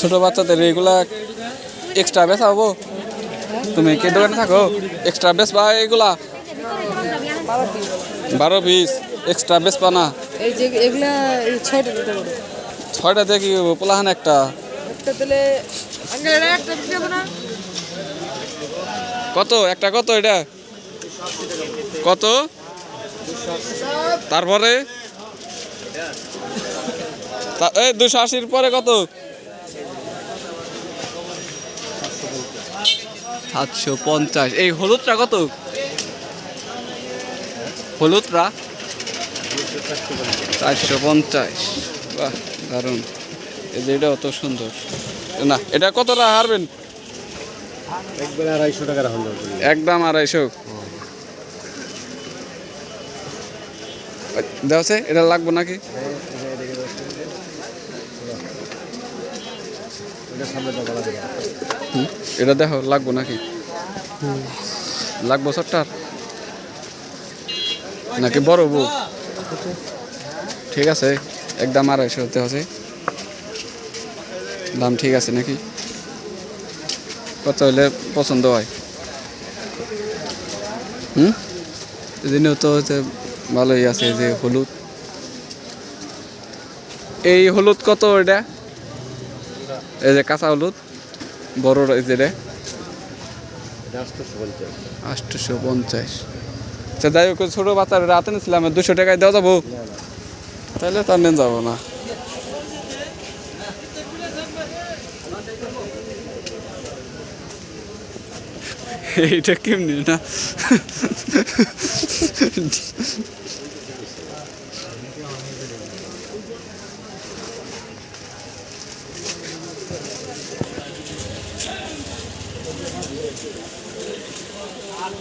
ছোট বাচ্চাদের এগুলা এক্সট্রা বেচা হবো? তুমি কে দোকানে থাকো? এক্সট্রা বেচবা এগুলা? 12 পিস এক্সট্রা বেচবা না? এই যে এগুলা 6টা দিতে পারো। 6টা দিয়ে কি পোলাহান একটা? একটা দিলে আঙ্কেল এটা একটা দিতে না? কত একটা? কত এটা? কত? তারপরে এই 280-র পরে কত? 750। এই হলুদটা কত? হলুদটা 450। বাহ, দারুণ। এই যে এটা অত সুন্দর না, এটা কতটা হারবেন? একবার 250 টাকা রাখুন। একদম 250। দেওয়া এটা লাগবো নাকি? এটা দেখো লাগবো নাকি? লাগবো সরটার নাকি বড় বউ? ঠিক আছে, একদম 250 হতে আছে। দাম ঠিক আছে নাকি? কত হলে পছন্দ হয়? এদিনেও তো ভালোই আছে। যে হলুদ, এই হলুদ কত এটা? এই যে কাঁচা হলুদ বড়, এই যে 850। আচ্ছা যাই হোক, ছোটো বাচ্চার রাতে নিয়েছিলাম 200 টাকায় দেওয়া যাবো? তাহলে তার নেন যাবো না। এইটা কেমনি না?